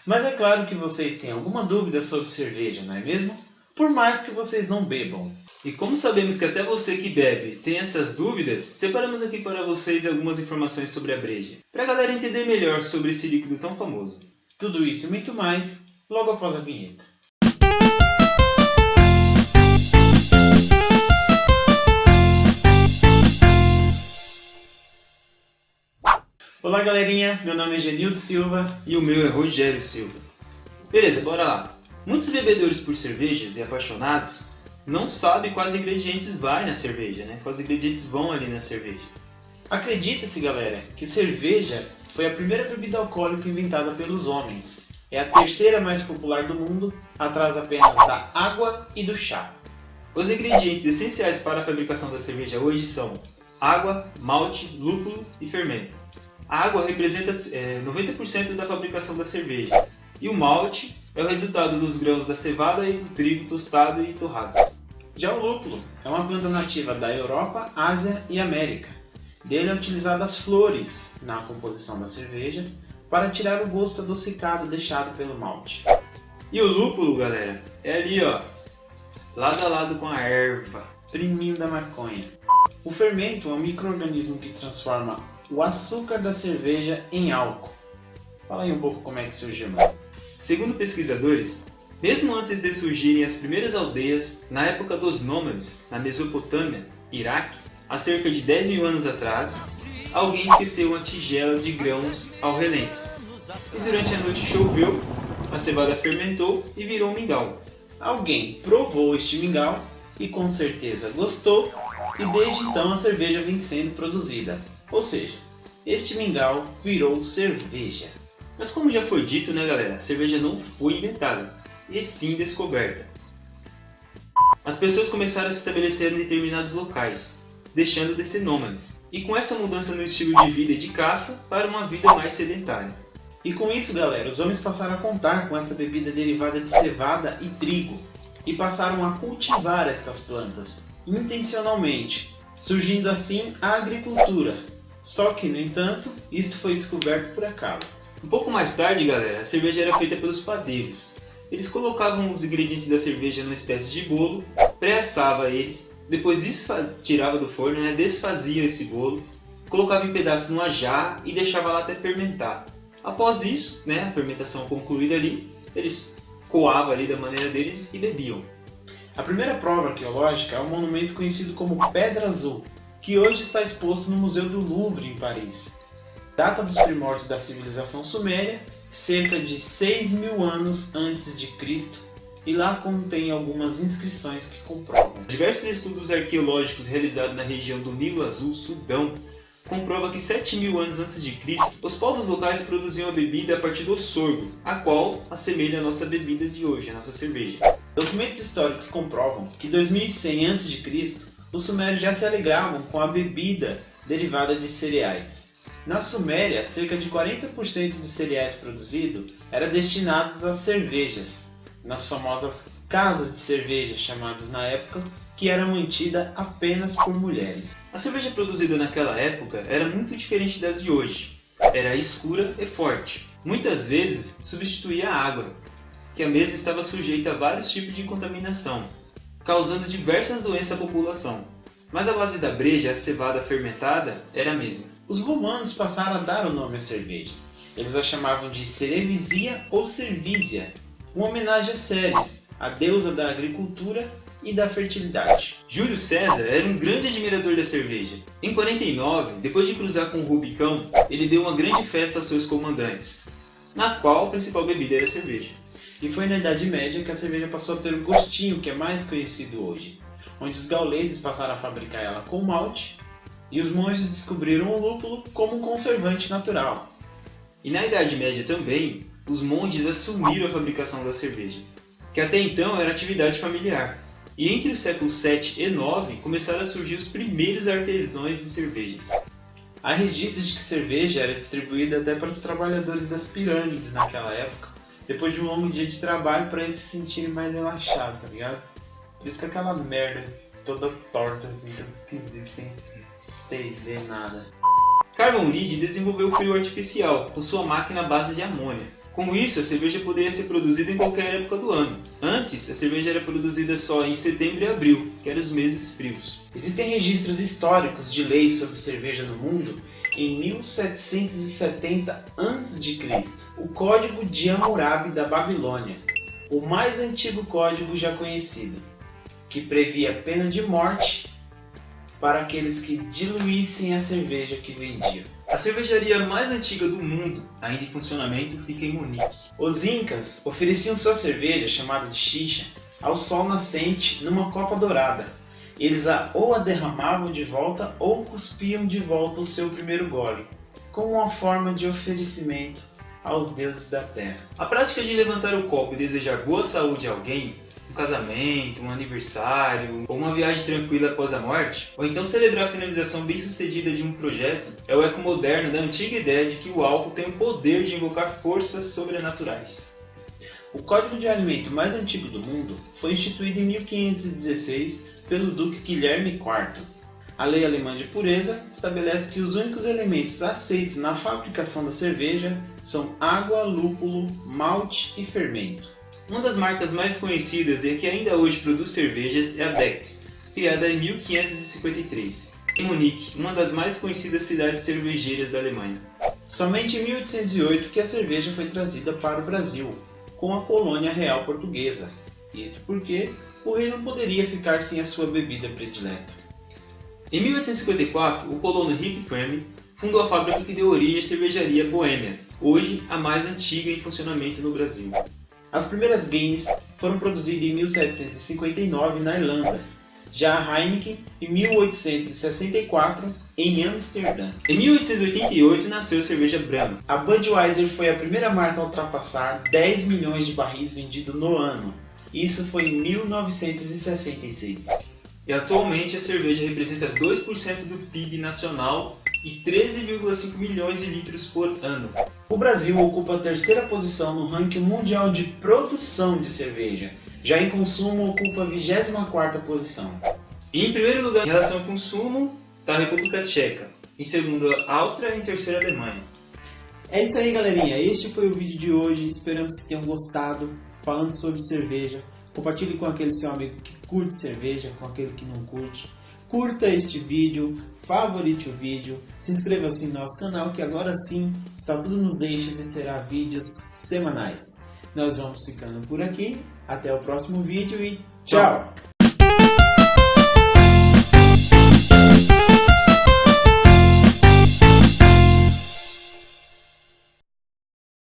Mas é claro que vocês têm alguma dúvida sobre cerveja, não é mesmo? Por mais que vocês não bebam. E como sabemos que até você que bebe tem essas dúvidas, separamos aqui para vocês algumas informações sobre a breja, para a galera entender melhor sobre esse líquido tão famoso. Tudo isso e muito mais, logo após a vinheta. Olá galerinha, meu nome é Genildo Silva. E o meu é Rogério Silva. Beleza, bora lá. Muitos bebedores por cervejas e apaixonados não sabem quais ingredientes vai na cerveja, né? Quais ingredientes vão ali na cerveja. Acredita-se, galera, que cerveja foi a primeira bebida alcoólica inventada pelos homens. É a terceira mais popular do mundo, atrás apenas da água e do chá. Os ingredientes essenciais para a fabricação da cerveja hoje são água, malte, lúpulo e fermento. A água representa 90% da fabricação da cerveja e o malte é o resultado dos grãos da cevada e do trigo tostado e torrado. Já o lúpulo é uma planta nativa da Europa, Ásia e América. Dele é utilizada as flores na composição da cerveja para tirar o gosto adocicado deixado pelo malte. E o lúpulo, galera, é ali ó, lado a lado com a erva, priminho da maconha. O fermento é um micro-organismo que transforma o açúcar da cerveja em álcool. Fala aí um pouco como é que surgiu, mano. Segundo pesquisadores, mesmo antes de surgirem as primeiras aldeias, na época dos nômades, na Mesopotâmia, Iraque, há cerca de 10 mil anos atrás, alguém esqueceu uma tigela de grãos ao relento. E durante a noite choveu, a cevada fermentou e virou um mingau. Alguém provou este mingau e com certeza gostou, e desde então a cerveja vem sendo produzida. Ou seja, este mingau virou cerveja. Mas como já foi dito, né galera, a cerveja não foi inventada, e sim descoberta. As pessoas começaram a se estabelecer em determinados locais, deixando de ser nômades, e com essa mudança no estilo de vida e de caça para uma vida mais sedentária. E com isso, galera, os homens passaram a contar com esta bebida derivada de cevada e trigo, e passaram a cultivar estas plantas, intencionalmente, surgindo assim a agricultura. Só que, no entanto, isto foi descoberto por acaso. Um pouco mais tarde, galera, a cerveja era feita pelos padeiros. Eles colocavam os ingredientes da cerveja numa espécie de bolo, pré-assava eles, depois tirava do forno, né, desfazia esse bolo, colocava em pedaços numa jarra e deixava lá até fermentar. Após isso, né, a fermentação concluída ali, eles coavam ali da maneira deles e bebiam. A primeira prova arqueológica é um monumento conhecido como Pedra Azul, que hoje está exposto no Museu do Louvre, em Paris. Data dos primórdios da civilização suméria, cerca de 6 mil anos antes de Cristo, e lá contém algumas inscrições que comprovam. Diversos estudos arqueológicos realizados na região do Nilo Azul, Sudão, comprovam que 7 mil anos antes de Cristo, os povos locais produziam a bebida a partir do sorgo, a qual assemelha a nossa bebida de hoje, a nossa cerveja. Documentos históricos comprovam que em 2100 a.C., os sumérios já se alegravam com a bebida derivada de cereais. Na Suméria, cerca de 40% dos cereais produzidos era destinados às cervejas, nas famosas casas de cerveja chamadas na época, que era mantida apenas por mulheres. A cerveja produzida naquela época era muito diferente das de hoje. Era escura e forte. Muitas vezes substituía a água, que a mesma estava sujeita a vários tipos de contaminação, causando diversas doenças à população. Mas a base da breja, a cevada fermentada, era a mesma. Os romanos passaram a dar o nome à cerveja. Eles a chamavam de Cerevisia ou Cervísia, uma homenagem a Ceres, a deusa da agricultura e da fertilidade. Júlio César era um grande admirador da cerveja. Em 49, depois de cruzar com o Rubicão, ele deu uma grande festa aos seus comandantes, na qual a principal bebida era a cerveja. E foi na Idade Média que a cerveja passou a ter o gostinho que é mais conhecido hoje, onde os gauleses passaram a fabricar ela com malte e os monges descobriram o lúpulo como um conservante natural. E na Idade Média também, os monges assumiram a fabricação da cerveja, que até então era atividade familiar. E entre os séculos 7 e 9 começaram a surgir os primeiros artesãos de cervejas. Há registros de que cerveja era distribuída até para os trabalhadores das pirâmides naquela época, depois de um longo dia de trabalho para eles se sentirem mais relaxados, tá ligado? Por isso que aquela merda toda torta, assim, toda esquisita, sem entender nada. Carvon Lied desenvolveu o frio artificial com sua máquina à base de amônia, Com isso, a cerveja poderia ser produzida em qualquer época do ano. Antes, a cerveja era produzida só em setembro e abril, que eram os meses frios. Existem registros históricos de leis sobre cerveja no mundo em 1770 a.C., o Código de Hammurabi da Babilônia, o mais antigo código já conhecido, que previa pena de morte para aqueles que diluíssem a cerveja que vendiam. A cervejaria mais antiga do mundo, ainda em funcionamento, fica em Munique. Os incas ofereciam sua cerveja, chamada de xixa, ao sol nascente numa copa dourada. Eles ou a derramavam de volta ou cuspiam de volta o seu primeiro gole, como uma forma de oferecimento aos deuses da terra. A prática de levantar o copo e desejar boa saúde a alguém, um casamento, um aniversário ou uma viagem tranquila após a morte, ou então celebrar a finalização bem-sucedida de um projeto, é o eco moderno da antiga ideia de que o álcool tem o poder de invocar forças sobrenaturais. O Código de Alimento mais antigo do mundo foi instituído em 1516 pelo Duque Guilherme IV. A lei alemã de pureza estabelece que os únicos elementos aceitos na fabricação da cerveja são água, lúpulo, malte e fermento. Uma das marcas mais conhecidas e que ainda hoje produz cervejas é a Beck's, criada em 1553, em Munique, uma das mais conhecidas cidades cervejeiras da Alemanha. Somente em 1808 que a cerveja foi trazida para o Brasil, com a colônia real portuguesa. Isto porque o rei não poderia ficar sem a sua bebida predileta. Em 1854, o colono Henrique Creme fundou a fábrica que deu origem à cervejaria Boêmia, hoje a mais antiga em funcionamento no Brasil. As primeiras Guinness foram produzidas em 1759 na Irlanda, já a Heineken em 1864 em Amsterdã. Em 1888 nasceu a cerveja Brahma. A Budweiser foi a primeira marca a ultrapassar 10 milhões de barris vendidos no ano. Isso foi em 1966. E atualmente a cerveja representa 2% do PIB nacional e 13,5 milhões de litros por ano. O Brasil ocupa a terceira posição no ranking mundial de produção de cerveja. Já em consumo ocupa a 24ª posição. E em primeiro lugar em relação ao consumo está a República Tcheca. Em segundo a Áustria e em terceiro a Alemanha. É isso aí, galerinha. Este foi o vídeo de hoje. Esperamos que tenham gostado falando sobre cerveja. Compartilhe com aquele seu amigo que curte cerveja, com aquele que não curte. Curta este vídeo, favorite o vídeo, se inscreva-se no nosso canal que agora sim está tudo nos eixos e será vídeos semanais. Nós vamos ficando por aqui, até o próximo vídeo e tchau!